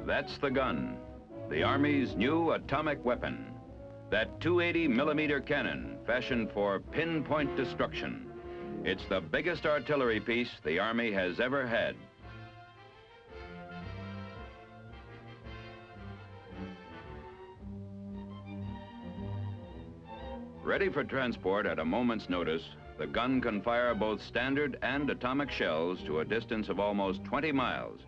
That's the gun, the Army's new atomic weapon. That 280 millimeter cannon fashioned for pinpoint destruction. It's the biggest artillery piece the Army has ever had. Ready for transport at a moment's notice, the gun can fire both standard and atomic shells to a distance of almost 20 miles.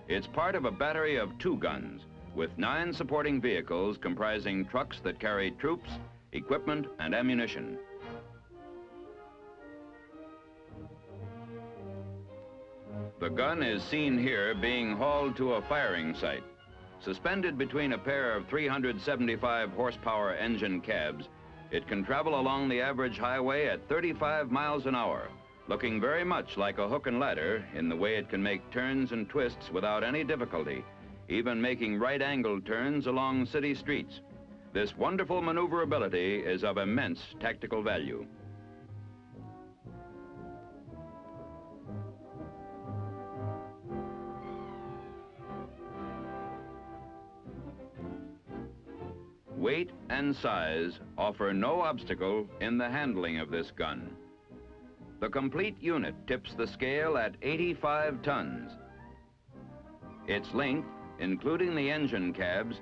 It's part of a battery of 2 guns, with 9 supporting vehicles comprising trucks that carry troops, equipment, and ammunition. The gun is seen here being hauled to a firing site. Suspended between a pair of 375 horsepower engine cabs, it can travel along the average highway at 35 miles an hour, looking very much like a hook and ladder in the way it can make turns and twists without any difficulty, even making right-angled turns along city streets. This wonderful maneuverability is of immense tactical value. Weight and size offer no obstacle in the handling of this gun. The complete unit tips the scale at 85 tons. Its length, including the engine cabs,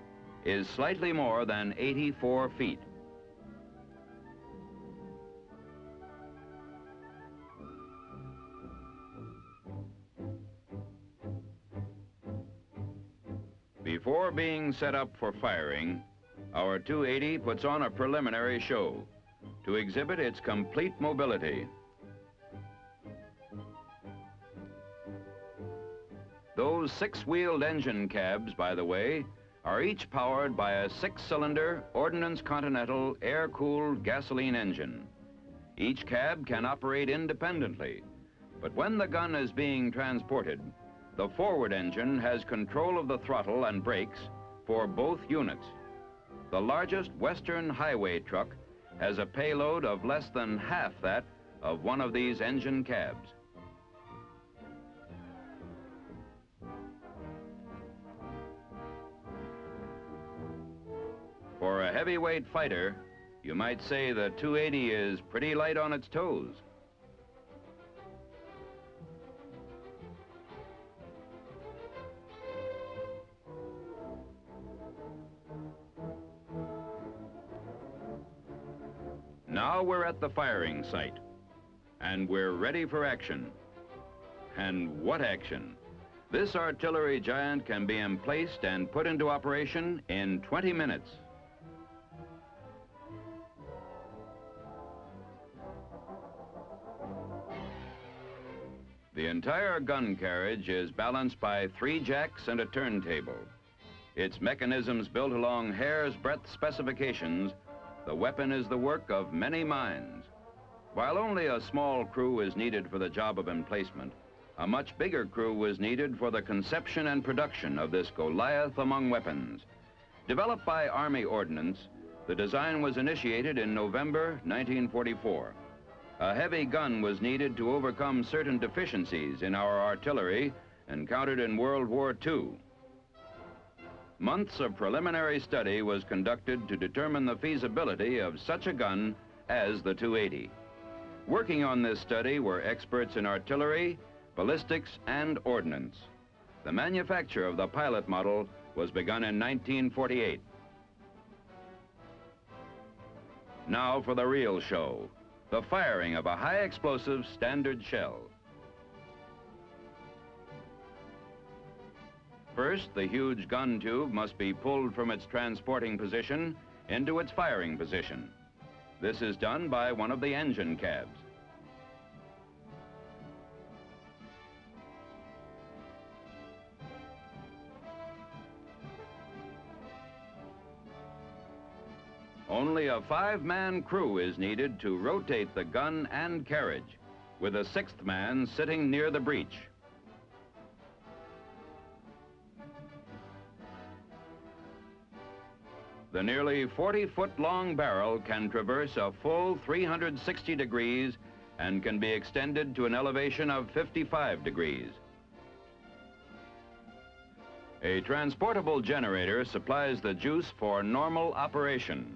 is slightly more than 84 feet. Before being set up for firing, our 280 puts on a preliminary show to exhibit its complete mobility. Those 6-wheeled engine cabs, by the way, are each powered by a 6-cylinder Ordnance Continental air-cooled gasoline engine. Each cab can operate independently, but when the gun is being transported, the forward engine has control of the throttle and brakes for both units. The largest Western highway truck has a payload of less than half that of one of these engine cabs. For a heavyweight fighter, you might say the 280 is pretty light on its toes. Now we're at the firing site, and we're ready for action. And what action? This artillery giant can be emplaced and put into operation in 20 minutes. The entire gun carriage is balanced by 3 jacks and a turntable. Its mechanisms built along hair's breadth specifications, the weapon is the work of many minds. While only a small crew is needed for the job of emplacement, a much bigger crew was needed for the conception and production of this Goliath among weapons. Developed by Army Ordnance, the design was initiated in November 1944. A heavy gun was needed to overcome certain deficiencies in our artillery encountered in World War II. Months of preliminary study was conducted to determine the feasibility of such a gun as the 280. Working on this study were experts in artillery, ballistics, and ordnance. The manufacture of the pilot model was begun in 1948. Now for the real show, the firing of a high-explosive standard shell. First, the huge gun tube must be pulled from its transporting position into its firing position. This is done by one of the engine cabs. Only a 5-man crew is needed to rotate the gun and carriage, with a 6th man sitting near the breech. The nearly 40-foot-long barrel can traverse a full 360 degrees and can be extended to an elevation of 55 degrees. A transportable generator supplies the juice for normal operation.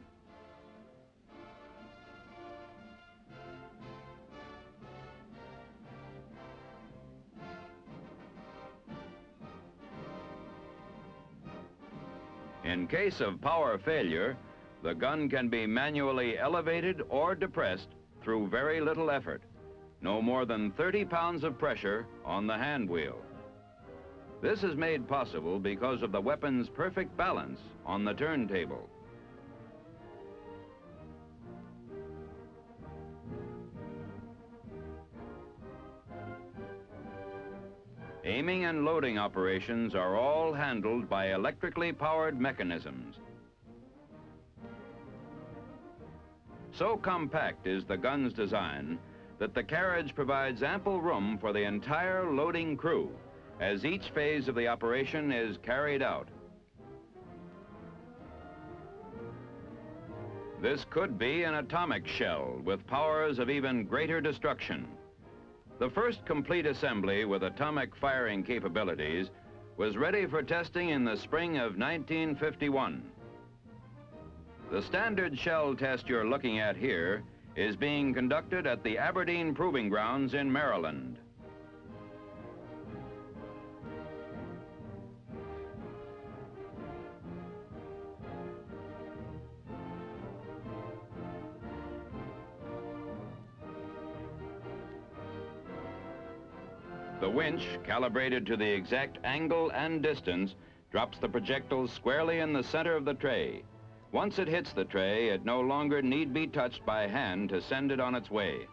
In case of power failure, the gun can be manually elevated or depressed through very little effort, no more than 30 pounds of pressure on the hand wheel. This is made possible because of the weapon's perfect balance on the turntable. Aiming and loading operations are all handled by electrically powered mechanisms. So compact is the gun's design that the carriage provides ample room for the entire loading crew as each phase of the operation is carried out. This could be an atomic shell with powers of even greater destruction. The first complete assembly with atomic firing capabilities was ready for testing in the spring of 1951. The standard shell test you're looking at here is being conducted at the Aberdeen Proving Grounds in Maryland. The winch, calibrated to the exact angle and distance, drops the projectile squarely in the center of the tray. Once it hits the tray, it no longer need be touched by hand to send it on its way.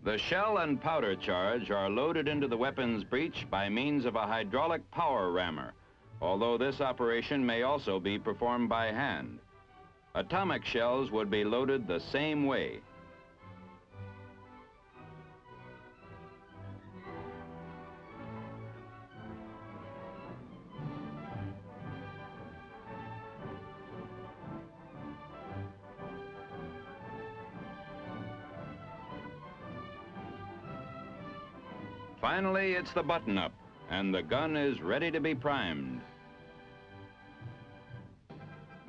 The shell and powder charge are loaded into the weapon's breech by means of a hydraulic power rammer, although this operation may also be performed by hand. Atomic shells would be loaded the same way. Finally, it's the button-up, and the gun is ready to be primed.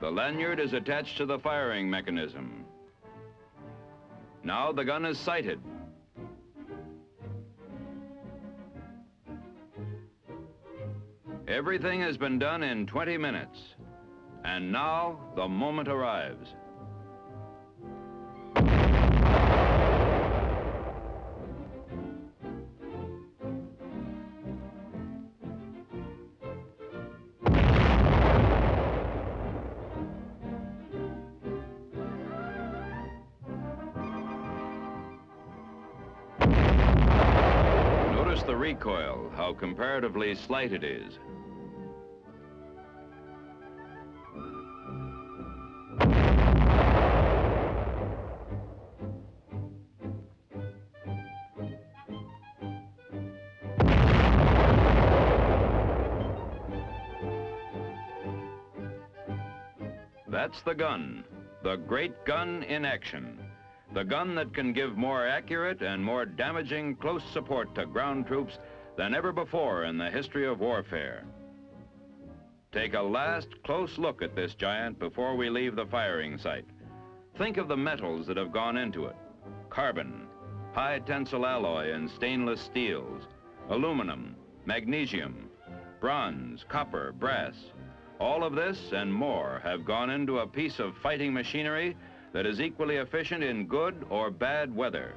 The lanyard is attached to the firing mechanism. Now the gun is sighted. Everything has been done in 20 minutes. And now the moment arrives. Notice the recoil, how comparatively slight it is. That's the gun, the great gun in action. The gun that can give more accurate and more damaging close support to ground troops than ever before in the history of warfare. Take a last close look at this giant before we leave the firing site. Think of the metals that have gone into it. Carbon, high tensile alloy and stainless steels, aluminum, magnesium, bronze, copper, brass. All of this and more have gone into a piece of fighting machinery that is equally efficient in good or bad weather.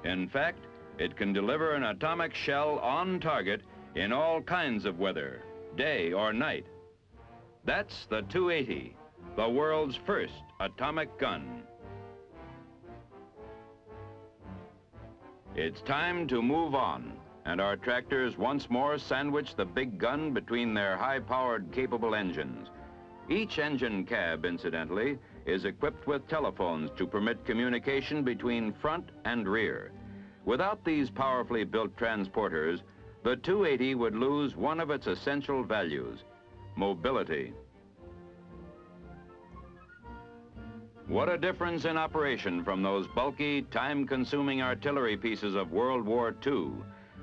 In fact, it can deliver an atomic shell on target in all kinds of weather, day or night. That's the 280, the world's first atomic gun. It's time to move on, and our tractors once more sandwich the big gun between their high-powered, capable engines. Each engine cab, incidentally, is equipped with telephones to permit communication between front and rear. Without these powerfully built transporters, the 280 would lose one of its essential values, mobility. What a difference in operation from those bulky, time-consuming artillery pieces of World War II.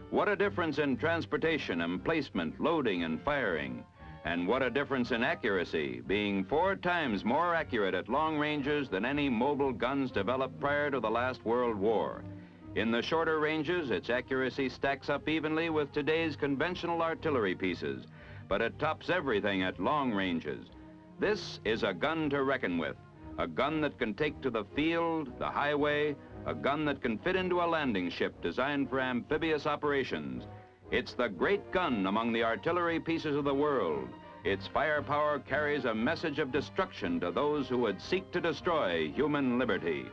What a difference in transportation, emplacement, loading, and firing. And what a difference in accuracy, being 4 times more accurate at long ranges than any mobile guns developed prior to the last World War. In the shorter ranges, its accuracy stacks up evenly with today's conventional artillery pieces, but it tops everything at long ranges. This is a gun to reckon with. A gun that can take to the field, the highway, a gun that can fit into a landing ship designed for amphibious operations. It's the great gun among the artillery pieces of the world. Its firepower carries a message of destruction to those who would seek to destroy human liberty.